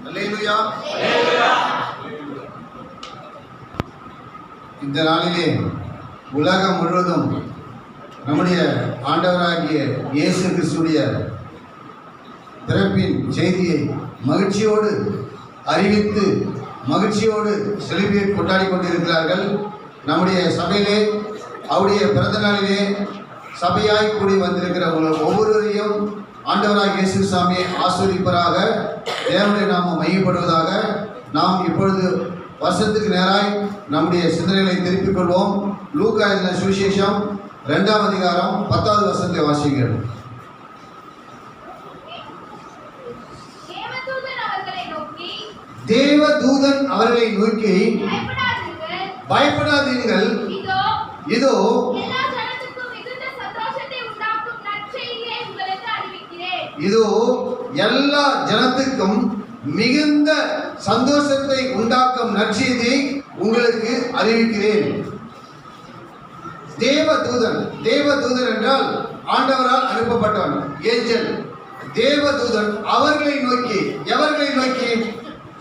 அல்லேலூயா. இந்த நாளிலே உலகம் முழுவதும் நம்முடைய ஆண்டவராகிய இயேசு கிறிஸ்துடைய பிறப்பின் செய்தியை மகிழ்ச்சியோடு அறிவித்து மகிழ்ச்சியோடு செலிப்ரேட் கொண்டாடி கொண்டிருக்கிறார்கள். நம்முடைய சபையிலே அவருடைய பிறந்த நாளிலே சபையாய் கூடி வந்திருக்கிற ஒவ்வொருவரையும் ஆண்டவராகிய இயேசு சாமியை ஆசீர்வதிப்பதாக, தேவனுடைய நாமம் மையப்படுவதாக. நாம் இப்பொழுது வருஷத்துக்கு நேராய் நம்முடைய சிந்தனைகளை திருப்பிக் கொள்வோம். லூக்கா எழுதின சுவிசேஷம் 2ஆம் அதிகாரம் 10வது வசனத்தை வாசிக்கிறோம். தேவதூதன் அவர்களை நோக்கி, பயப்படாதீர்கள், இதோ எல்லா ஜனத்துக்கும் மிகுந்த சந்தோஷத்தை உண்டாக்கும் நற்செய்தியை உங்களுக்கு அறிவிக்கிறேன். தேவதூதன், தேவதூதன் என்றால் ஆண்டவரால் அனுப்பப்பட்டவன், ஏஞ்சல். தேவதூதன் அவர்களை நோக்கி, எவர்களை நோக்கி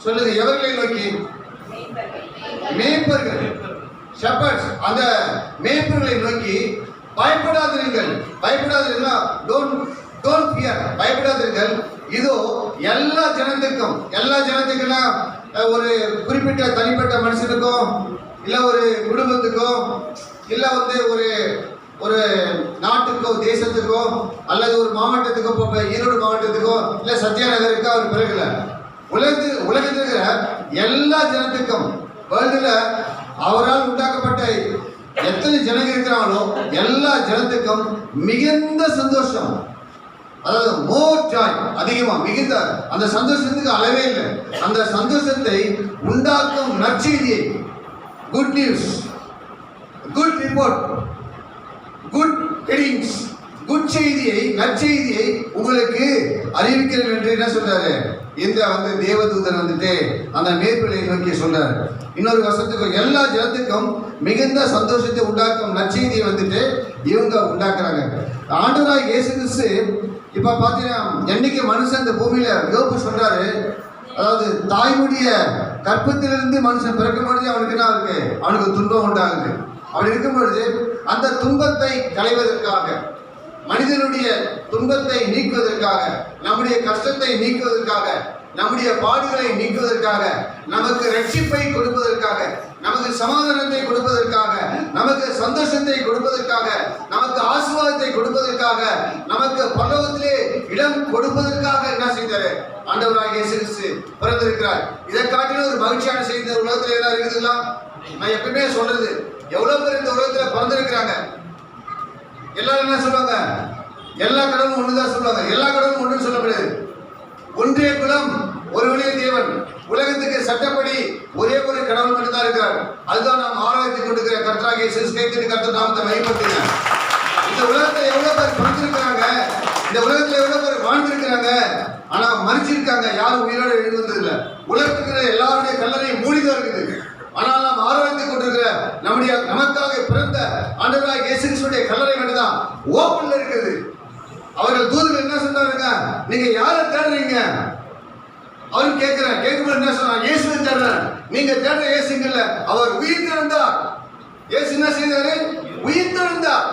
சொல்லுங்க, எவர்களை நோக்கி? மேய்ப்பர்கள், ஷெப்பர்ட்ஸ். அந்த மேய்ப்பர்களை நோக்கி, பயப்படாதீர்கள், பயப்படாதீர்கள், டோன்ட் ஃபியர், பயப்படாதீர்கள், இதோ எல்லா ஜனத்துக்கும், எல்லா ஜனத்துக்குன்னா ஒரு குறிப்பிட்ட தனிப்பட்ட மனுஷனுக்கோ இல்லை ஒரு குடும்பத்துக்கோ இல்லை ஒரு நாட்டுக்கோ தேசத்துக்கோ அல்லது ஒரு மாவட்டத்துக்கோ, இப்போ ஈரோடு மாவட்டத்துக்கோ இல்லை சத்யா நகருக்கோ அவர் பிறகுல உலகத்தில் இருக்கிற எல்லா ஜனத்துக்கும், வேர்ல்டுல அவரால் உண்டாக்கப்பட்ட எத்தனை ஜனங்க இருக்கிறாங்களோ எல்லா ஜனத்துக்கும் மிகுந்த சந்தோஷம், அதாவது மோர் ஜாய், அதிகமா மிகுந்த அந்த சந்தோஷத்துக்கு அளவே இல்லை. அந்த சந்தோஷத்தை உண்டாக்கும் நற்செய்தியை, good news, good report, good headings, good செய்தியை, நற்செய்தியை உங்களுக்கு அறிவிக்கிறேன் என்று என்ன சொல்றாரு? இந்த தேவதூதன் அந்த மேற்பிலை நோக்கி சொல்றாரு. இன்னொரு வருஷத்துக்கு எல்லா ஜனத்துக்கும் மிகுந்த சந்தோஷத்தை உண்டாக்கும் நற்செய்தியை இவங்க உண்டாக்குறாங்க. ஆண்டவராகிய இயேசு கிறிஸ்து இப்ப பாத்தீங்கன்னா, என்னைக்கு மனுஷன் இந்த பூமியில யோபு சொல்றாரு, அதாவது தாய்மொழிய கற்பத்திலிருந்து மனுஷன் பிறக்கும் பொழுது அவனுக்கு என்ன இருக்கு? அவனுக்கு துன்பம் உண்டாகுது. அப்படி இருக்கும் பொழுது அந்த துன்பத்தை களைவதற்காக, மனிதனுடைய துன்பத்தை நீக்குவதற்காக, நம்முடைய கஷ்டத்தை நீக்குவதற்காக, நம்முடைய பாடுகளை நீக்குவதற்காக, நமக்கு ரட்சிப்பை கொடுப்பதற்காக, நமக்கு சமாதானத்தை கொடுப்பதற்காக, நமக்கு சந்தோஷத்தை கொடுப்பதற்காக, நமக்கு ஆசீர்வாதத்தை கொடுப்பதற்காக, நமக்கு பரலோகத்திலே இடம் கொடுப்பதற்காக என்ன செய்தாரு? ஆண்டவராகிய இயேசு கிறிஸ்து பிறந்திருக்கிறார். இதை காட்டிலும் ஒரு மகிழ்ச்சியான செய்தி உலகத்தில் ஏதாவது இருக்குதுங்களா? நான் எப்பவுமே சொல்றது, எவ்வளவு பேர் இந்த உலகத்தில் பிறந்திருக்கிறாங்க, எல்லாரும் என்ன சொல்லுவாங்க? எல்லா கடவுளும் ஒண்ணுதான் சொல்லுவாங்க. எல்லா கடவுளும் ஒன்று சொல்ல முடியாது. ஒன்றே குலம், ஒரு வழியே தேவன். உலகத்துக்கு சட்டப்படி ஒரே ஒரு கடவுள் மட்டும்தான் இருக்கிறார். அதுதான் நாம் ஆராய்ச்சி கொண்டிருக்கிற கர்த்தராகிய இயேசு கிறிஸ்து கர்த்தர் நாமத்தை மையப்படுத்துங்க. இந்த உலகத்துல எவ்வளவு பேர் பிறந்திருக்கிறாங்க, இந்த உலகத்துல எவ்வளவு பேர் வாழ்ந்திருக்கிறாங்க, ஆனா மறிச்சிருக்காங்க, யாரும் உயிரோடு எழுதுவது இல்லை. உலகத்துக்கு எல்லாருடைய கல்லறை மூடிதான் இருக்குது. ஆனால் நாம் ஆராய்ந்து கொண்டிருக்கிற நமக்காக பிறந்த ஆண்டவராகிய இயேசு கிறிஸ்துவின் கல்லறை மட்டும்தான் ஓப்பன்ல இருக்குது. அவர்கள் தூதர்கள் என்ன சொன்னாருங்க? நீங்க யாரை தேடுறீங்க? அவரு கேட்கும்போது என்ன சொன்னார்? இயேசுவை தேடுறேன். நீங்க தேடுற இயேசுங்கல்ல, அவர் உயிர் திறந்தார். இயேசு என்ன செய்தாரு? உயிர் திறந்தார்.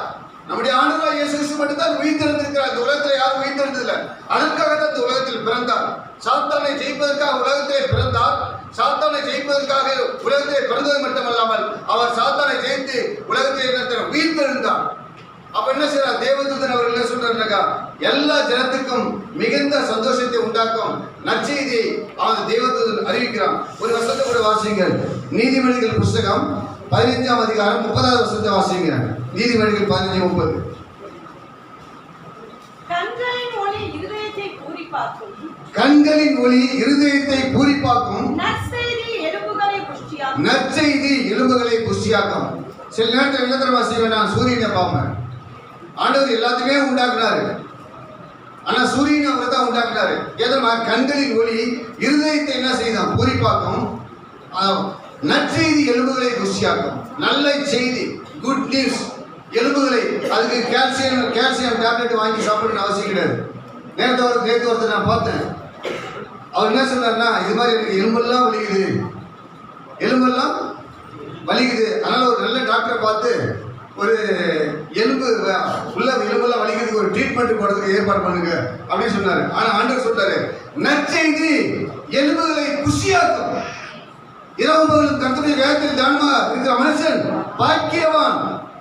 நம்முடைய ஆண்டவராகிய இயேசு கிறிஸ்து மட்டும்தான் உயிர் திறந்திருக்கிறார். இந்த உலகத்தில் யாரும் உயிர் திறந்ததில்லை. அதற்காகத்தான் இந்த உலகத்தில் பிறந்தார். சாத்தானை ஜெயிப்பதற்காக உலகத்திலே பிறந்தார். சாத்தானை ஜெயிப்பதற்காக உலகத்திலே பிறந்தது மட்டுமல்லாமல் அவர் சாத்தானை ஜெயித்து உலகத்திலே உயிர் திறந்தார். அப்ப என்ன செய்யறார்? தேவதூதன் அவர்கள் என்ன சொல்றாருனாக்கா, எல்லா ஜனத்துக்கும் மிகுந்த சந்தோஷத்தை உண்டாக்கும் நற்செய்தியை அவன் தேவதூதன் அறிவிக்கிறான். ஒரு வசனத்தை கூட வாசிங்கள். நீதிமொழிகள் புஸ்தகம் 15ஆம் அதிகாரம் 30வது வசனத்தை வாசிக்கிறாங்க. நீதிமொழிகள் 15:30. கண்களின் ஒளி இருதயத்தை பூரிப்பாக்கும், கண்களின் ஒளி இருதயத்தை பூரிப்பாக்கும், நற்செய்தி எலும்புகளை புஷ்டியாக்கும், நற்செய்தி எலும்புகளை புஷ்டியாக்கும். சில நேரத்தில் என்ன தெரியுமா செய்வேன்? நான் சூரியனை பார்ப்பேன். ஆண்டவர் எல்லாத்தையுமே உண்டாக்குனாரு, ஆனா சூரியனை அவர் தான் உண்டாக்குனாரு. எதனா கண்களின் ஒளி இருதயத்தை என்ன செய்தான்? பூரிப்பாக்கும். நற்செய்தி எலும்புகளை புஷ்டியாக்கும். நல்ல செய்தி, குட் நியூஸ் எலும்புகளை. அதுக்கு கால்சியம் டேப்லெட் வாங்கி சாப்பிடணும்னு அவசியம் கிடையாது. நேற்று ஒருத்தர் நான் பார்த்தேன், அவர் என்ன சொன்னார்னா, இது மாதிரி எனக்கு எலும்பெல்லாம் வலிக்குது, அதனால ஒரு நல்ல டாக்டரை பார்த்து ஒரு உள்ள எலும்பெல்லாம் வலிக்கிறதுக்கு ஒரு ட்ரீட்மெண்ட் போடுறதுக்கு ஏற்பாடு பண்ணுங்க அப்படின்னு சொன்னாரு. ஆனா ஆண்டவர் சொல்றாரு, நற்செய்தி எலும்புகளை குஷியாக்கும். இரவு பகலும் கர்த்தருடைய வேதத்தில் தியானமா இருக்கிற மனுஷன் பாக்கியவான்.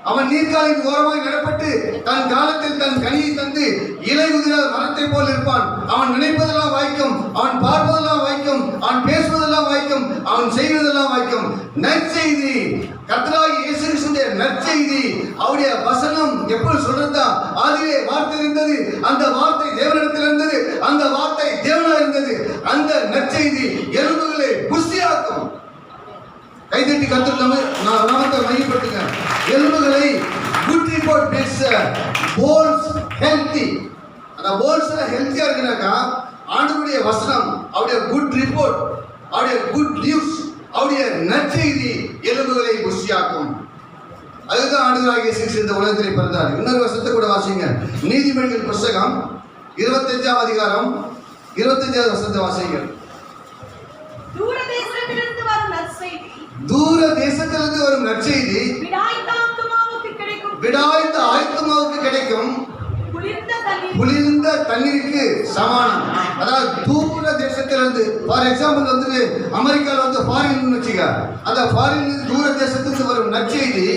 அவன் நீர்க்காலின் ஓரமாய் நடப்பட்டு தன் காலத்தில் தன் கனியை தந்து இலை உதிராத மரத்தை போல் இருப்பான். அவன் நினைப்பதெல்லாம் வாய்க்கும், அவன் பார்ப்பதெல்லாம் வாய்க்கும், அவன் பேசுவதெல்லாம் வாய்க்கும், அவன் செய்வதெல்லாம் வாய்க்கும். நற்செய்தி, கர்த்தராகிய இயேசு கிறிஸ்துவின் நற்செய்தி, அவருடைய வசனம் எப்படி சொல்றதா? ஆதியிலே வார்த்தை இருந்தது, அந்த வார்த்தை தேவனிடத்தில் இருந்தது, அந்த வார்த்தை தேவனா இருந்தது. அந்த நற்செய்தி எலும்புகளை புஷ்டியாக்கும். கைதட்டி கர்த்தர் நாமத்தை மையப்படுத்துங்க. எலும்புகளை good report makes bones healthy. அந்த போன்ஸ் ஹெல்த்தியா இருக்குனாக்கா ஆண்டவருடைய வசனம், அவருடைய குட் ரிப்போர்ட், அவருடைய குட் நியூஸ், அவருடைய நற்செய்தி எலும்புகளை புஷ்டியாக்கும். அதுதான் ஆண்டவராகிய இயேசு கிறிஸ்து இந்த உலகத்திலே பிறந்தார். இன்னொரு வசனத்தை கூட வாசிங்க. நீதிமொழிகள் புத்தகம் 25ஆம் அதிகாரம் 25வது வசனத்தை வாசிங்க. தூர தேசத்திலிருந்து வரும் நற்செய்தி, தூர தேசத்திலிருந்து வரும் நற்செய்தி விடாய்த்த ஆத்துமாவுக்கு கிடைக்கும், விடாய்த்த ஆத்துமாவுக்கு கிடைக்கும், குளிர்ந்த தண்ணீருக்கு சமானம். அதாவது தூர தேசத்திலிருந்து, ஃபார் எக்ஸாம்பிள் வந்து அமெரிக்காவில் வந்து ஃபாரின் வச்சுக்க, அந்த ஃபாரின் தூர தேசத்துக்கு வரும் நற்செய்தி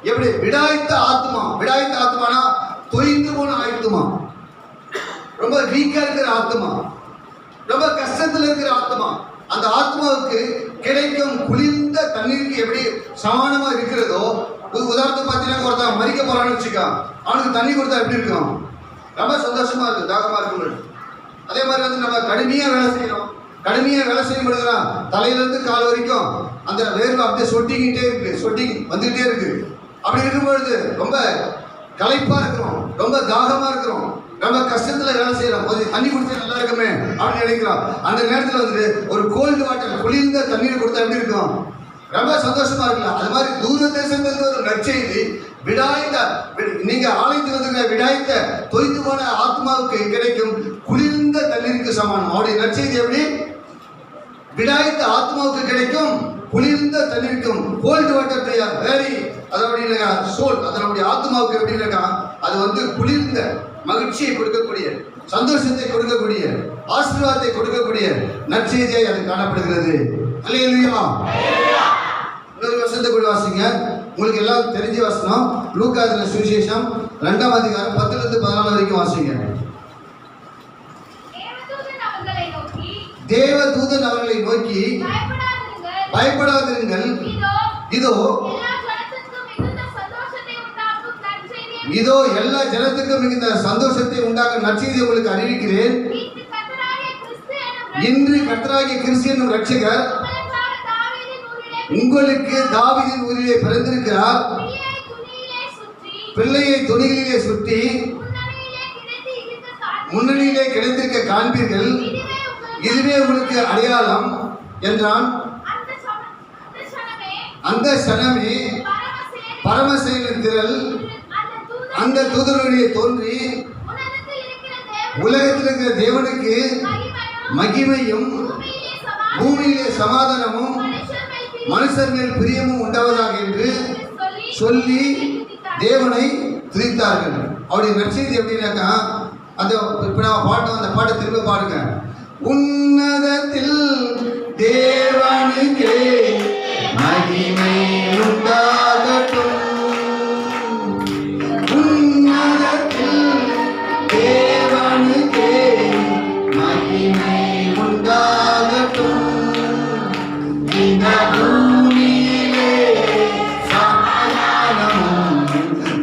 எப்படி? விடாய்த்த ஆத்மா. விடாய்த்த ஆத்மானா தொய்ந்து போன ஆத்மா, ரொம்ப வீக்கா இருக்கிற ஆத்மா, ரொம்ப கஷ்டத்தில் இருக்கிற ஆத்மா. அந்த ஆத்மாவுக்கு கிடைக்கும் குளிர்ந்த தண்ணீருக்கு எப்படி சமானமா இருக்கிறதோ, உதாரணத்துக்கு பார்த்தீங்கன்னா ஒருத்தன் மறிக்க போறான்னு வச்சுக்கா, அவனுக்கு தண்ணி கொடுத்தா எப்படி இருக்கும்? ரொம்ப சந்தோஷமா இருக்கு, தாகமா இருக்கும். அதே மாதிரி வந்து நம்ம கடுமையா வேலை செய்யறோம், கடுமையா வேலை செய்யப்படுகிறோம், தலையிலிருந்து கால் வரைக்கும் அந்த வேர்வை அப்படியே சொட்டிக்கிட்டே இருக்கு, சொட்டிங் வந்துகிட்டே இருக்கு. அப்படி இருக்கும்பொழுது ரொம்ப களைப்பா இருக்கிறோம், ரொம்ப தாகமா இருக்கிறோம், ரொம்ப கஷ்டத்துல வேலை செய்யறோம், கொஞ்சம் தண்ணி குடிச்சா நல்லா இருக்குமே அப்படின்னு நினைக்கிறோம். அந்த நேரத்தில் வந்து ஒரு கோல்டு வாட்டர், குளிர்ந்த தண்ணீர் கொடுத்தா எப்படி இருக்கும்? ரொம்ப சந்தோஷமா இருக்கலாம். அது மாதிரி தூர தேசத்திலிருந்து ஒரு நற்செய்தி விடாய்த்த, நீங்க ஆலயத்துக்கு வந்து விடாய்த்த தொய்த்து போன ஆத்மாவுக்கு கிடைக்கும் குளிர்ந்த தண்ணீருக்கு சமானம். அவருடைய நற்செய்தி எப்படி? விடாய்த்த ஆத்மாவுக்கு கிடைக்கும் குளிர்ந்த தண்ணீருக்கும். கோல்டு வாட்டர் வேரி அதனுடைய சோல், அதனுடைய ஆத்மாவுக்கு எப்படி இருக்கா? அது வந்து குளிர்ந்த மகிழ்ச்சியை கொடுக்கக்கூடிய, சந்தோஷத்தை கொடுக்கக்கூடிய, ஆசீர்வாதத்தை கொடுக்கக்கூடிய நற்செய்தியை அது காணப்படுகிறது. அல்லேலூயா. இன்னொரு வசனத்தை கூட வாசிங்க, உங்களுக்கு எல்லாம் தெரிஞ்ச வசனம். லூக்கா சுவிசேஷம் 2ஆம் அதிகாரம் 10லிருந்து 14 வரைக்கும் வாசிங்க. தேவதூதன் அவர்களை நோக்கி, பயப்படாதிருங்கள், இதோ எல்லா ஜனத்துக்கும் மிகுந்த சந்தோஷத்தை உண்டாக்கும் நற்செய்தி உங்களுக்கு அறிவிக்கிறேன். இன்று கர்த்தராகிய கிறிஸ்து என்னும் இரட்சகர் உங்களுக்கு தாவீதின் ஊரிலே பிறந்திருக்கிறார். பிள்ளையை துணிகளிலே சுற்றி முன்னணியிலே கிடைத்திருக்க காண்பீர்கள். இதுவே உங்களுக்கு அடையாளம் என்றான். அந்த சனமே பரமசேனின் திரள் அந்த தூதருடைய தோன்றி உலகத்தில் இருக்கிற தேவனுக்கு மகிமையும் பூமியிலே சமாதானமும் மனுஷர் மேல் பிரியமும் உண்டாவதாக என்று சொல்லி தேவனை துதித்தார்கள். அவருடைய நற்செய்தி எப்படின்னாக்கா, அந்த இப்போ நான் பாட்டோம், அந்த பாட்டை திரும்ப பாடுங்க. உன்னதத்தில் தேவனுக்கே மகிமை உண்டாகட்டும், உன்னதத்தில் தேவனுக்கே மகிமை உண்டாகட்டும், இந்த பூமியிலே சமாதானமும்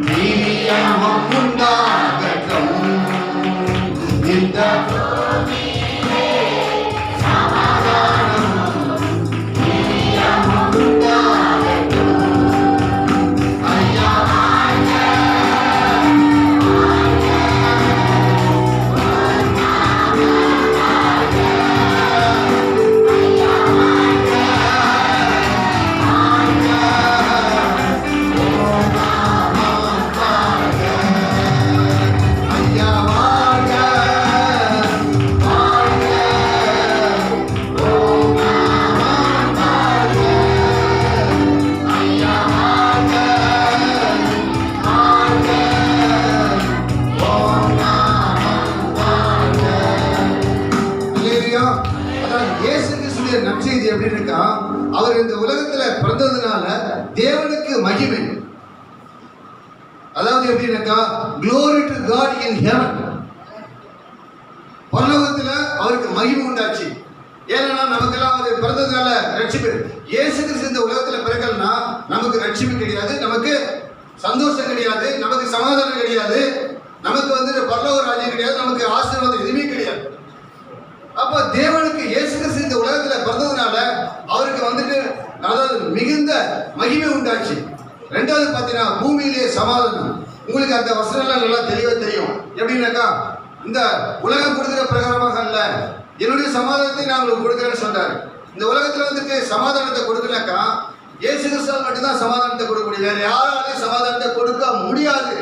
பிரியமும் உண்டாகட்டும், இந்த இயேசு கிறிஸ்துவின் நற்செய்தி எப்படி இருக்கா, அவர் இந்த உலகத்துல பிறந்ததுனால தேவனுக்கு மகிமை. அதாவது எப்படின்னாக்கா, glory to God in heaven. பரலோகத்துல அவருக்கு மகிமை உண்டாச்சு. ஏன்னா நமக்கெல்லாம் அவர் பிறந்ததுனால ரட்சிப்பு. இயேசு கிறிஸ்து இந்த உலகத்துல பிறக்கலன்னா நமக்கு ரட்சிப்பு கிடையாது, நமக்கு சந்தோஷம் கிடையாது, நமக்கு சமாதானம் கிடையாது, நமக்கு பரலோக ராஜ்யம் கிடையாது, நமக்கு ஆசீர்வாதம் எதுவுமே கிடையாது. அப்ப தேவனுக்கு இயேசு கிறிஸ்து இந்த உலகத்துல பிறந்ததுனால அவருக்கு அதாவது மிகுந்த மகிமை உண்டாச்சு. ரெண்டாவது பார்த்தீங்கன்னா பூமியிலே சமாதானம். உங்களுக்கு அந்த வசனம்லாம் நல்லா தெளிவா தெரியும். எப்படின்னாக்கா, இந்த உலகம் கொடுக்கிற பிரகாரமாக அல்ல, என்னுடைய சமாதானத்தை நான் உங்களுக்கு கொடுக்குறேன்னு சொன்னார். இந்த உலகத்துல சமாதானத்தை கொடுக்கலக்கா இயேசு கிறிஸ்துவால் மட்டும்தான் சமாதானத்தை கொடுக்க முடியும். வேற யாராலையும் சமாதானத்தை கொடுக்க முடியாது.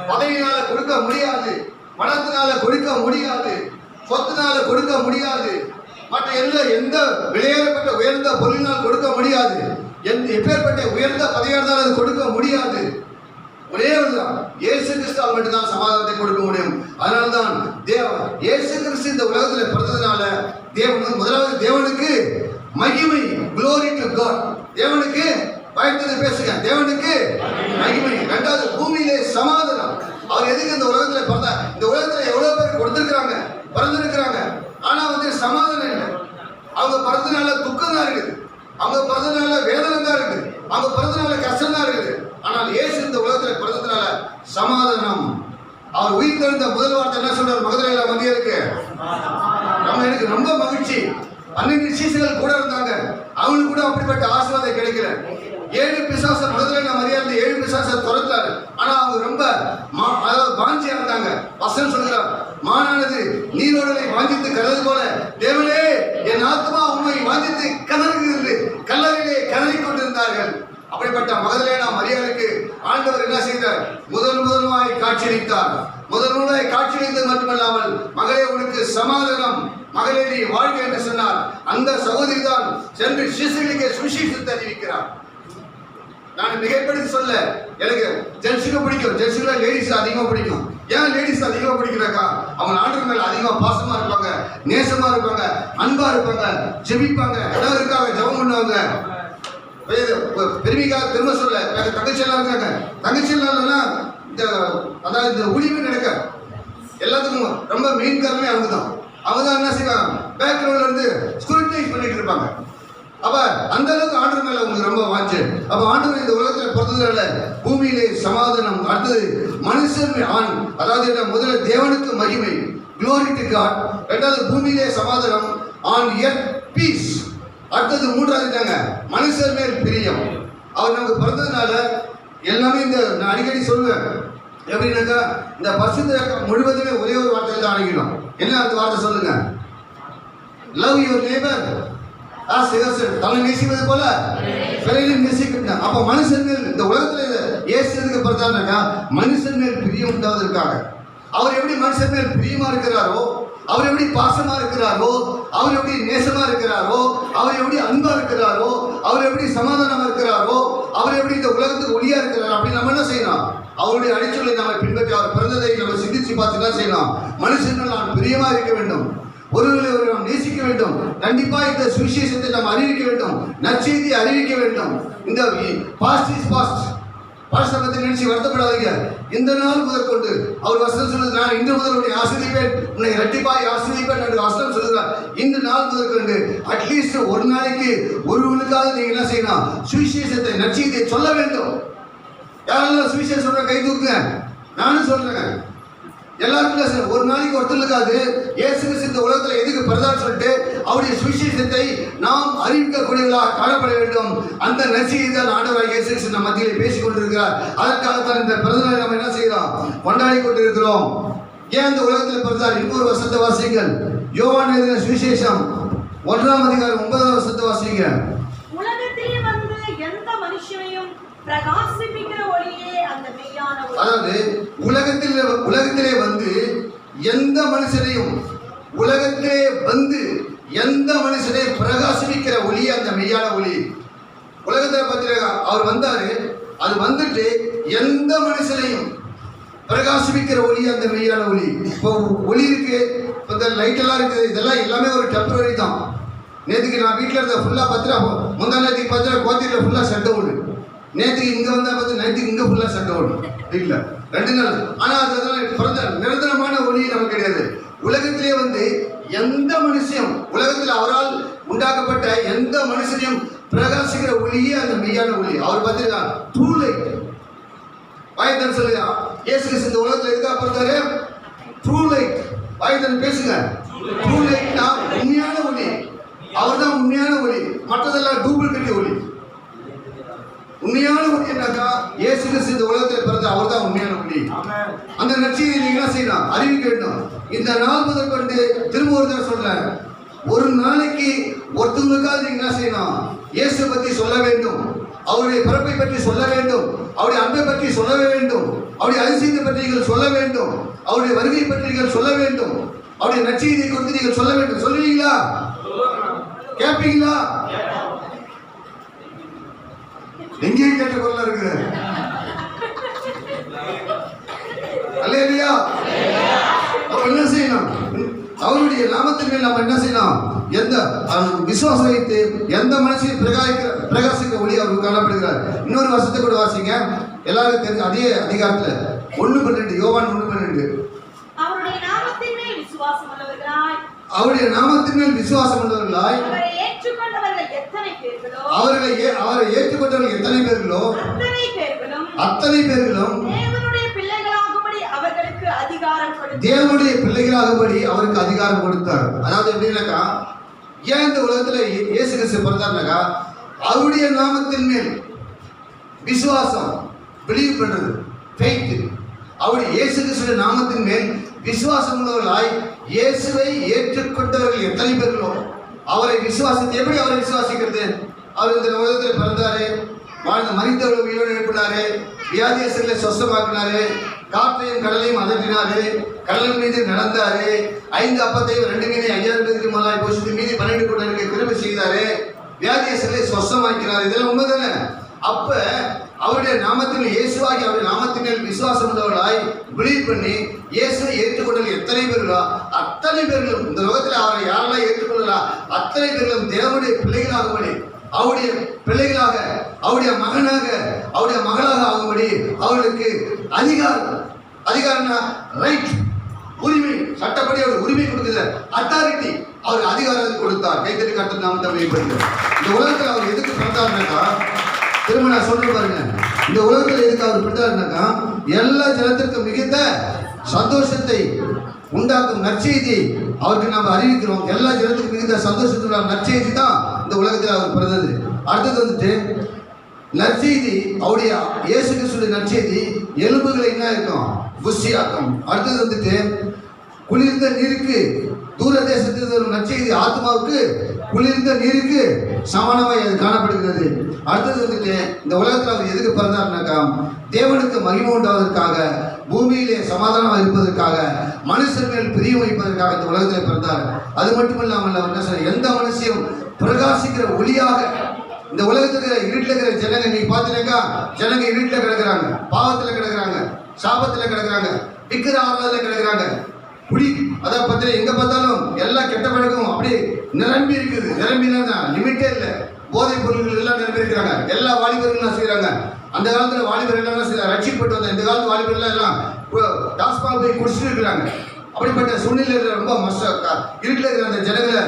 பதவியினால கொடுக்க முடியாது, பணத்தினால கொடுக்க முடியாது, சொத்தினால கொடுக்க முடியாது, மற்ற எந்த விலையேறப்பட்ட உயர்ந்த பொருளினால் கொடுக்க முடியாது, எப்பேற்பட்ட உயர்ந்த பதவியால் அது கொடுக்க முடியாது. ஒரே ஒன்றுதான், இயேசு கிறிஸ்துவால் மட்டும்தான் சமாதானத்தை கொடுக்க முடியும். அதனால்தான் இயேசு கிறிஸ்து இந்த உலகத்தில் பிறந்ததுனால முதலாவது தேவனுக்கு மகிமை, glory to God. தேவனுக்கு பயத்தது பேசுங்க, தேவனுக்கு மகிமை. இரண்டாவது பூமியிலே சமாதானம். அவர் எதுக்கு இந்த உலகத்துல பிறந்தா? இந்த உலகத்துல எவ்வளவு பேர் கொடுத்திருக்கிறாங்க, பிறந்திருக்கிறாங்க, ஆனா சமாதானம் இல்லை. அவங்க பிறந்தனால துக்கம் தான் இருக்குது, அவங்க பிறந்தனால வேதனை தான் இருக்குது, அவங்க பிறந்தனால கஷ்டம் தான் இருக்குது. ஆனால் இயேசு இந்த உலகத்துல பிறந்ததுனால சமாதானம். அவர் உயிர் தெழுந்த முதல் வார்த்தை என்ன சொல்றார்? மகதலேனா மரியாளுக்கு எனக்கு ரொம்ப மகிழ்ச்சி. 12 சீசர்கள் கூட இருந்தாங்க, அவங்களுக்கு கூட அப்படிப்பட்ட ஆசீர்வாதம் கிடைக்கல. 7 பிசாச மகதலேனா மரியாதை 7 பிசாச துரத்தாரு. ஆனா அவங்க ரொம்ப வாஞ்சியா இருந்தாங்க. வசனம் சொல்கிறார், மானானது நீரோடலை வாஞ்சித்து கதறது போல தேவனே என் ஆத்மா உண்மை வாஞ்சித்து கதறுகிறது, கல்லறையிலே கதறி கொண்டிருந்தார்கள். அப்படிப்பட்ட மகதலேனா மரியாளுக்கு ஆண்டவர் என்ன செய்தார்? முதலாய் காட்சியளித்தார். முதலாய் காட்சியளித்தது மட்டுமல்லாமல், மகளே உனக்கு சமாதானம், மகளே நீ வாழ்க என்று சொன்னார். அந்த சகோதரி தான் சென்று சிசுகளுக்கு சுவிசேஷத்தை அறிவிக்கிறார். நான் மிகைப்படுத்தி சொல்ல, எனக்கு ஜென்ஸுக்கு பிடிக்கும், ஜென்ஸுக்கு லேடிஸ் அதிகமா பிடிக்கும். ஏன் லேடிஸ் அதிகமா பிடிக்கிறாக்கா? அவங்க ஆண்டவர் மேல அதிகமா பாசமா இருப்பாங்க, நேசமா இருப்பாங்க, அன்பா இருப்பாங்க, ஜெபிப்பாங்க, இடம் இருக்காங்க, ஜெபம் பண்ணுவாங்க. பெருமைக்காக திரும்ப சொல்ல, தங்கச்சியெல்லாம் இருக்காங்க. தங்கச்சியெல்லாம் அதாவது இந்த உரிமை நடக்க எல்லாத்துக்கும் ரொம்ப மெயின் காரணமே அவங்க தான். அவங்க தான் என்ன செய்வாங்க? பேக்ரவுண்ட்ல இருந்து ஸ்கூல்டைஸ் பண்ணிட்டு இருப்பாங்க. அப்ப அந்த அளவுக்கு ஆண்டவர் மேல உங்களுக்கு ரொம்ப வாஞ்சு. அப்ப ஆண்டவர் இந்த உலகத்துல பிறந்ததுனால பூமியிலே சமாதானம். அடுத்தது மனுஷன் ஆண், அதாவது முதல்ல தேவனுக்கு மகிமை, glory to God. இரண்டாவது பூமியிலே சமாதானம், ஆன் எர்த் பீஸ். அடுத்தது மூன்றாவது மனுஷர் மேல் பிரியம். அவர் நமக்கு பிறந்ததுனால எல்லாமே நான் அடிக்கடி சொல்லுவேன். எப்படின்னாக்கா, இந்த பரிசுத்த முழுவதுமே ஒரே ஒரு வார்த்தையில் தான் அடங்கிடும். என்ன அந்த வார்த்தை சொல்லுங்க? Love your neighbour as yourself. தன்னை நேசிப்பது போல பிறரையும் நேசிக்கணும். அப்ப மனுஷன் மேல் இந்த உலகத்துல இயேசு எதுக்கு பிறந்தாருனாக்கா, மனுஷன் மேல் பிரியம் உண்டாவதற்காக. அவர் எப்படி மனுஷன் மேல் பிரியமா இருக்கிறாரோ, அவர் எப்படி பாசமா இருக்கிறாரோ, அவர் எப்படி நேசமா இருக்கிறாரோ, அவர் எப்படி அன்பா இருக்கிறாரோ, அவர் எப்படி சமாதானமா இருக்கிறாரோ, அவர் எப்படி இந்த உலகத்துக்கு ஒளியா இருக்கிறாரோ, அப்படி நம்ம என்ன செய்யணும்? அவருடைய அடிச்சொல்லை நம்ம பின்பற்றி அவர் பிறந்ததை நம்ம சிந்திச்சு பார்த்து என்ன செய்யணும்? மனுஷர்கள் நான் பிரியமா இருக்க வேண்டும், ஒருவரை நாம் நேசிக்க வேண்டும். கண்டிப்பா இந்த சுவிசேஷத்தை நாம் அறிவிக்க வேண்டும், நற்செய்தியை அறிவிக்க வேண்டும். இந்த பாஸ்ட் இஸ் பாஸ்ட், பாஸ்ட் பத்தி நினைச்சு வருத்தப்படாதீங்க. இந்த நாள் முதற்கொண்டு அவர் வசனம் சொல்லுது, நான் இன்று முதல் உன்னை ஆசிரியப்பேன், உன்னை இரட்டிப்பாய் ஆசிரியப்பேன் என்று வசனம் சொல்லுகிறார். இந்த நாள் முதற்கொண்டு அட்லீஸ்ட் ஒரு நாளைக்கு ஒருவனுக்காக நீங்க என்ன செய்யணும்? சுவிசேஷத்தை நற்செய்தியை சொல்ல வேண்டும். யாரெல்லாம் சுவிசேஷம் சொல்ற கை தூக்குங்க. நானும் சொல்றேன், எல்லாருக்கும் ஒரு நாளைக்கு ஒருத்தருக்காது இயேசு கிறிஸ்து இந்த உலகத்தில் எதுக்கு பிறந்தான்னு சொல்லிட்டு அவருடைய சுவிசேஷத்தை நாம் அறிவிக்கக்கூடியவர்களாக காணப்பட வேண்டும். அந்த நற்செய்தியை தான் ஆண்டவராகிய இயேசு கிறிஸ்து நம்ம மத்தியிலே பேசிக் கொண்டிருக்கிறார். அதற்காகத்தான் இந்த பிறந்தநாளை நம்ம என்ன செய்யறோம்? கொண்டாடி கொண்டிருக்கிறோம். ஏன் இந்த உலகத்தில் பிறந்தார்? இன்னொரு வசனத்தை வாசிங்கள். யோவான் எழுதின சுவிசேஷம் 1ஆம் அதிகாரம் 9ஆம் வசனத்தை வாசிங்க. உலகத்திலே வந்து எந்த மனுஷனையும் பிரகாசிப்பிக்கிற ஒளியே அந்த மெய்யான ஒளி. அதாவது உலகத்திலே வந்து எந்த மனுஷனையும், உலகத்திலே வந்து எந்த மனுஷனையும் பிரகாசிப்பிக்கிற ஒளி அந்த மெய்யான ஒளி. உலகத்தில் பார்த்தீங்கன்னா அவர் வந்தாரு, அது வந்துட்டு எந்த மனுஷனையும் பிரகாசிப்பிக்கிற ஒளி அந்த மெய்யான ஒளி. இப்போ ஒளி இருக்கு, இப்போ இந்த லைட் எல்லாம் இருக்குது, இதெல்லாம் எல்லாமே ஒரு டெம்பரரி தான். நேற்றுக்கு நான் வீட்டில் இருந்த ஃபுல்லாக பத்திரா, முந்தா நேற்றுக்கு பத்திரா கோத்திரியில் ஃபுல்லாக சட்டை ஓடு, நேற்றுக்கு இங்கே வந்தால் பார்த்து நைட்டுக்கு இங்கே ஃபுல்லாக சட்டை ஓடு வீட்டில் 2 நாள். ஆனால் அதெல்லாம் பிறந்த நிரந்தரமான ஒளி நமக்கு கிடையாது. உலகத்திலே வந்து எந்த மனுஷனும், உலகத்தில் அவரால் உண்டாக்கப்பட்ட எந்த மனுஷனையும் பிரகாசிக்கிற ஒளியே அந்த மெய்யான ஒளி. அவர் பார்த்தீங்கன்னா ட்ரூ லைட். வாய்தான் சொல்லுங்க, இயேசு கிறிஸ்து இந்த உலகத்தில் எதுக்காக பிறந்தாரு? True light. வாய்தான் பேசுங்க. ட்ரூ லைட்னா உண்மையான ஒளி. அவர் தான் உண்மையான ஒளி, மற்றதெல்லாம் டூப்ளிகேட் ஒளி. உண்மையான ஒளி என்னக்கா, இயேசு கிறிஸ்து இந்த உலகத்தில் பிறந்த அவர் தான் உண்மையான ஒளி. அந்த நற்செய்தியை நீங்க என்ன செய்யணும்? அறிவிக்க வேண்டும். இந்த நாள் முதல் கொண்டு திரும்ப ஒரு தடவை சொல்றேன், ஒரு நாளைக்கு ஒருத்தவங்களுக்காக நீங்க என்ன செய்யணும்? இயேசு பற்றி சொல்ல வேண்டும், அவருடைய பிறப்பை பற்றி சொல்ல வேண்டும், அவருடைய அன்பை பற்றி சொல்ல வேண்டும், அவருடைய அதிசயத்தை பற்றி நீங்கள் சொல்ல வேண்டும், அவருடைய வருகை பற்றி நீங்கள் சொல்ல வேண்டும், அவருடைய நற்செய்தியை குறித்து நீங்கள் சொல்ல வேண்டும். சொல்லுவீங்களா? கேட்பீங்களா? எங்கேயும் கேட்ட குரலா இருக்கு. அல்லேலூயா. அப்ப என்ன செய்யணும்? அவருடைய நாமத்தின் மேல் நம்ம என்ன செய்யணும்? எந்த விசுவாசம் வைத்து எந்த மனுஷனையும் பிரகாசிக்கிற ஒளி அவருக்கு காணப்படுகிறார். இன்னொரு வருஷத்தை கூட வாசிங்க, எல்லாருக்கும் தெரிஞ்ச அதே அதிகாரத்துல 1:12, யோவான் 1:12. அவருடைய நாமத்தின் மேல் விசுவாசம் உள்ளவர்களாய் அவரை ஏற்றுக்கொண்டவர்கள் எத்தனை பேர்களோ அத்தனை பேர்களும் தேவனுடைய பிள்ளைகளாகும்படி அவருக்கு அதிகாரம் கொடுத்தார். அதாவது எப்படின்னாக்கா, ஏன் இந்த உலகத்துல இயேசு கிறிஸ்து பிறந்தார்னாக்கா, அவருடைய நாமத்தின் மேல் விசுவாசம், பிலீவ் பண்றது, ஃபெய்த். அவருடைய இயேசு கிறிஸ்துவின் நாமத்தின் மேல் விசுவாசம் உள்ளவர்களாய் இயேசுவை ஏற்றுக்கொண்டவர்கள் எத்தனை பேர்களோ அவரை விசுவாசித்து. எப்படி அவரை விசுவாசிக்கிறது? அவர் இந்த உலகத்தில் பிறந்தாரு, வாழ்ந்த மனிதர்கள் உயிரோடு எழுப்பினாரு, வியாதியஸ்தர்களை சொஸ்தமாக்கினாரு, காற்றையும் கடலையும் அதட்டினாரு, கடலின் மீது நடந்தாரு, 5 அப்பத்தையும் 2 மீனையும் 5000 பேருக்கு மேலாய் போஷித்து மீதி 12 கூட்டருக்கு கிருபை செய்தாரு, வியாதியஸ்தர்களை சொஸ்தமாக்கினார். இதெல்லாம் உண்மைதானே? அப்ப அவருடைய நாமத்தில் இயேசுவாகி அவருடைய நாமத்தின் மேல் விசுவாசம் உள்ளவர்களாய் பிலீவ் பண்ணி இயேசுவை ஏற்றுக்கொண்டவர்கள் எத்தனை பேர்களோ அத்தனை பேர்களும், இந்த லோகத்தில் அவரை யாரெல்லாம் ஏற்றுக்கொள்ளலாம் அத்தனை பேர்களும் தேவனுடைய பிள்ளைகளாகும்படி, அவருடைய பிள்ளைகளாக, அவருடைய மகனாக, அவருடைய மகளாக ஆகும்படி அவர்களுக்கு அதிகாரம்னா ரைட், உரிமை, சட்டப்படி அவர் உரிமை கொடுக்குது, அத்தாரிட்டி, அவர் அதிகாரத்தை கொடுத்தார். கைத்தறி கருத்து நாமத்தை வெளிப்படுத்த. இந்த உலகத்தில் அவர் எதுக்கு பிறந்தாருனாக்கா, திரும்ப நான் சொல்றேன் பாருங்க, இந்த உலகத்தில் எதுக்கு அவர் பிறந்தாருனாக்கா, எல்லா ஜனத்திற்கும் மிகுந்த சந்தோஷத்தை உண்டாக்கும் நற்செய்தி அவருக்கு நாம் அறிவிக்கிறோம். எல்லா ஜனத்துக்கும் மிகுந்த சந்தோஷத்துள்ள நற்செய்தி தான் இந்த உலகத்தில் அவர் பிறந்தது. அடுத்தது வந்துட்டு நற்செய்தி, அவருடைய இயேசு கிறிஸ்துவின் நற்செய்தி எலும்புகளை என்ன இருக்கும்? புஷ்டியாக்கும். அடுத்தது வந்துட்டு குளிர்ந்த நீருக்கு, தூர தேசத்தில் ஒரு நற்செய்தி ஆத்மாவுக்கு குளிர்ந்த நீருக்கு சமானமாய் அது காணப்படுகிறது. அடுத்தது வந்துட்டு இந்த உலகத்தில் அவர் எதுக்கு பிறந்தார்னாக்கா, தேவனுக்கு மகிமை உண்டாவதற்காக, பூமியிலே சமாதானம் இருப்பதற்காக, மனுஷன் மேல் பிரியம் வைப்பதற்காக இந்த உலகத்தில் பிறந்தார். அது மட்டும் இல்லாமல் அவர் என்ன சொல்ற, எந்த மனுஷையும் பிரகாசிக்கிற ஒளியாக இந்த உலகத்துக்கு இருட்டில் இருக்கிற ஜனங்க நீங்க பார்த்தீங்கன்னாக்கா, ஜனங்க இருட்டில் கிடக்குறாங்க, பாவத்தில் கிடக்குறாங்க, சாபத்தில் கிடக்குறாங்க, விக்கிர ஆராதனையில் கிடக்குறாங்க, குடி அதை பற்றி எங்கே பார்த்தாலும் எல்லா கெட்ட பழக்கமும் அப்படி நிரம்பி இருக்குது. நிரம்பினா லிமிட்டே இல்லை. போதைப் பொருட்கள் எல்லாம் நிரம்பி இருக்கிறாங்க. எல்லா வாலிபர்களும் செய்கிறாங்க. அந்த காலத்தில் வாலிபர்கள் எல்லாம் செய்யறாங்க, ரட்சிப்பட்டு வந்த இந்த காலத்து வாலிபர்கள் எல்லாம் டாஸ்மாக் போய் குடிச்சிட்டு இருக்கிறாங்க. அப்படிப்பட்ட சூழ்நிலையில் ரொம்ப இருட்டில் இருக்கிற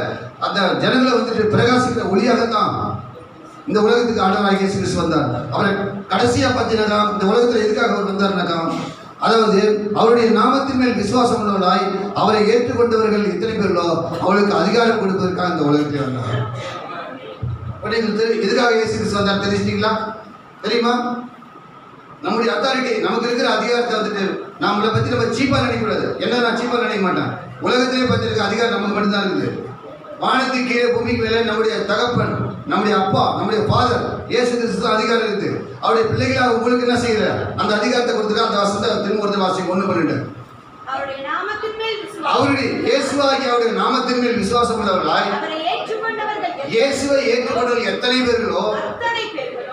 அந்த ஜனங்களை வந்துட்டு பிரகாசிக்கிற ஒளியாகத்தான் இந்த உலகத்துக்கு ஆண்டவராகிய இயேசு கிறிஸ்து வந்தார். அவரை கடைசியா பார்த்தீங்கன்னா இந்த உலகத்தில் எதுக்காக அவர் வந்தார்னாக்கா, அதாவது அவருடைய நாமத்தின் மேல் விசுவாசம் உள்ளவர்களாய் அவரை ஏற்றுக்கொண்டவர்கள் எத்தனை பேர்களோ அவளுக்கு அதிகாரம் கொடுப்பதற்காக இந்த உலகத்தில் வந்தார். எதுக்காக இயேசு கிறிஸ்து வந்தார் தெரிஞ்சுட்டீங்களா? தெரியுமா? நம்முடைய அத்தாரிட்டி, நமக்கு இருக்கிற அதிகாரத்தை வந்துட்டு நம்மளை பற்றி நம்ம சீப்பா நினைக்கக்கூடாது. என்ன, நான் சீப்பா நினைக்க மாட்டேன். உலகத்திலே பற்றி இருக்க அதிகாரம் நமக்கு மட்டும்தான் இருக்குது. வானத்துக்கு கீழே பூமிக்கு மேலே நம்முடைய தகப்பன், நம்முடைய அப்பா, நம்முடைய ஃபாதர் இயேசு கிறிஸ்து அதிகாரம் இருக்குது. அவருடைய பிள்ளைகளாக உங்களுக்கு என்ன செய்யற அந்த அதிகாரத்தை கொடுத்துருக்க. அந்த வசனத்தை திரும்ப ஒரு வாசிங்க. 1:12. அவருடைய இயேசுவாகி அவருடைய நாமத்தின் மேல் விசுவாசம் உள்ளவர்களாய் இயேசுவை ஏற்றுக்கொண்டவர்கள் எத்தனை பேர்களோ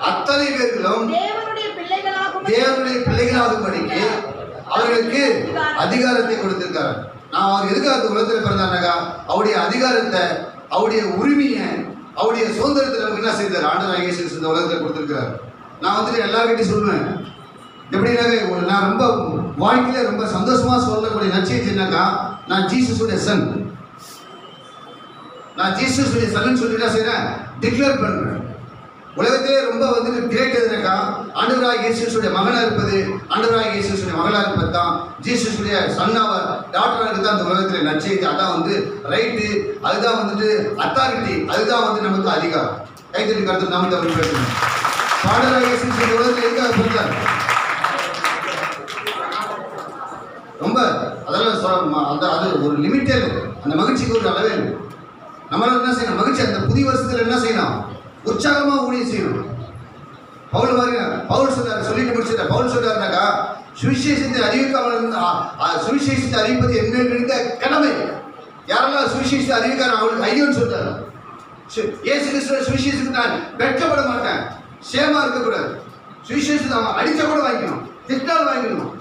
அத்தனை பேர்களும் தேவனுடைய பிள்ளைகளாகும்படிக்கு அவர்களுக்கு அதிகாரத்தை கொடுத்திருக்காரு. நான் அவர் எதுக்காக உலகத்தில் பிறந்தாருனாக்கா, அவருடைய அதிகாரத்தை அவருடைய உரிமையை, அவருடைய சுதந்திரத்தை நமக்கு என்ன செய்தார்? ஆண்டவராகிய இயேசு கிறிஸ்து இந்த உலகத்தில் கொடுத்திருக்கிறார். நான் வந்துட்டு எல்லார்கிட்டையும் சொல்லுவேன், எப்படின்னாக்க நான் ரொம்ப வாழ்க்கையில ரொம்ப சந்தோஷமா சொல்லக்கூடிய நற்செய்தி என்னக்கா, நான் ஜீசஸுடைய சன், நான் ஜீசஸுடைய சன்னு சொல்லி என்ன செய்றேன்? டிக்ளேர் பண்றேன். உலகத்திலே ரொம்ப வந்துட்டு கிரேட் எதுனாக்கா, ஆண்டவராகிய இயேசுடைய மகனா இருப்பது, ஆண்டவராகிய இயேசுடைய மகளா இருப்பது தான், ஜீசஸுடைய சன்னாவ டாக்டரா இருக்கிறது அந்த உலகத்திலே நற்செய்தி. அதான் வந்து ரைட்டு, அதுதான் வந்துட்டு அத்தாரிட்டி, அதுதான் வந்து நமக்கு அதிகாரம். கைத்தறி கருத்து நாம தமிழ் பேசணும். ஆண்டவராகிய இயேசு இந்த உலகத்தில் எதுக்காக பிறந்தார்? ரொம்ப அதெல்லாம் அந்த அது ஒரு லிமிட்டே இல்லை. அந்த மகிழ்ச்சிக்கு ஒரு அளவே இல்லை. நம்மளால என்ன செய்யணும்? மகிழ்ச்சி அந்த புதிய வருஷத்துல என்ன செய்யணும்? உற்சாகமா ஊழியம் செய்யணும். பவுல் பாருங்க, பவுல் சொல்றாரு, சொல்லிட்டு முடிச்சுட்ட பவுல் சொல்றாருனாக்கா, சுவிசேஷத்தை அறிவிக்காமல் சுவிசேஷத்தை அறிவிப்பது என்ன இருந்த கடமை. யாரெல்லாம் சுவிசேஷத்தை அறிவிக்காரன் அவளுக்கு ஐயோன்னு சொல்றாரு. இயேசு கிறிஸ்துவ சுவிசேஷத்துக்கு நான் வெட்கப்பட மாட்டேன், சேமா இருக்கக்கூடாது. சுவிசேஷத்தை அவன் அடிச்ச கூட வாங்கிக்கணும், திட்டால் வாங்கிக்கணும்.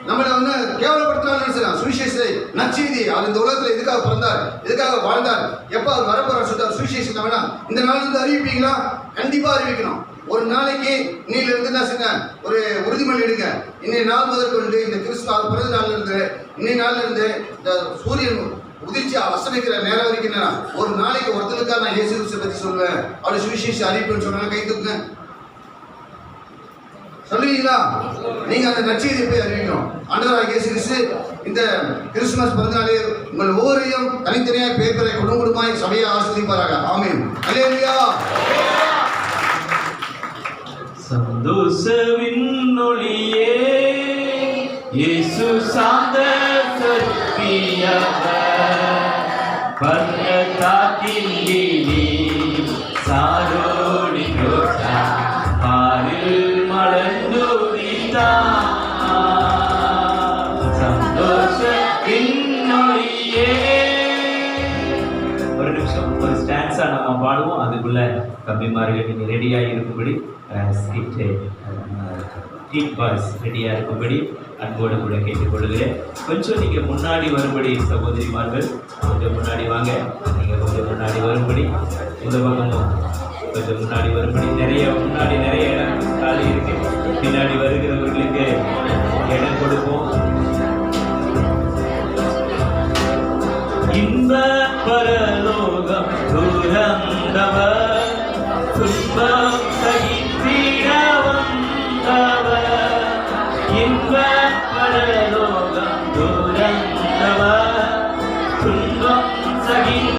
நம்மளை வந்து கேவலப்படுத்தலாம் நினைச்சலாம். சுவிசேஷத்தை நற்செய்தி அவர் இந்த உலகத்தில் எதுக்காக பிறந்தார், எதுக்காக வாழ்ந்தார், எப்போ அவர் வரப்போறார் சொல்றார். சுவிசேஷத்தை வேணா இந்த நாள் இருந்து அறிவிப்பீங்களா? கண்டிப்பா அறிவிக்கணும். ஒரு நாளைக்கு நீல இருந்து என்ன செய்ய ஒரு உறுதிமொழி எடுங்க. இன்னைய நாள் முதற்கொண்டு இந்த கிறிஸ்துவ பிறந்த நாள்ல இருந்து இன்னைய நாள்ல இருந்து இந்த சூரியன் உதிர்ச்சி அஸ்தமிக்கிற நேரம் வரைக்கும் என்ன ஒரு நாளைக்கு ஒருத்தனுக்காக நான் இயேசு கிறிஸ்துவை பத்தி சொல்லுவேன், அவருடைய சுவிசேஷ அறிவிப்புன்னு சொன்னா கை தூக்குங்க. சொல்லுவீங்களா? நீங்க அந்த நற்செய்தியை போய் அறிவிக்கணும். ஆண்டவராகிய இயேசு கிறிஸ்து இந்த கிறிஸ்துமஸ் பிறந்தநாளே உங்கள் ஒவ்வொருவரையும் தனித்தனியாக பேப்பரை குடும்பமாய் சபையை ஆஸ்வதிப்பாராக. ஆமென். அல்லேலூயா. சந்தோஷவின் ஒளியே இயேசு சாந்த சத்தியவர் பர்வதத்திலே சாரோடி ரோட்டா பாரில் மலர்ந்துரிதா சந்தோஷவின் ஒளியே. ஒரு நிமிஷம் ஒரு ஸ்டான்ஸா நம்ம பாடுவோம். அதுக்குள்ள கம்பிமார்கள் நீங்கள் ரெடியாக இருக்கும்படி ரெடியாக இருக்கும்படி அன்போடு கூட கேட்டுக்கொள்கிறேன். கொஞ்சம் நீங்கள் முன்னாடி வரும்படி சகோதரிமார்கள் கொஞ்சம் முன்னாடி வாங்க. நீங்கள் கொஞ்சம் முன்னாடி வரும்படி, இந்த பக்கமும் கொஞ்சம் முன்னாடி வரும்படி. முன்னாடி நிறைய இடம் காலி இருக்கு. பின்னாடி வருகிறவர்களுக்கு இடம் கொடுப்போம். இன்ப பரலோகம் துறந்தவர் துன்பம்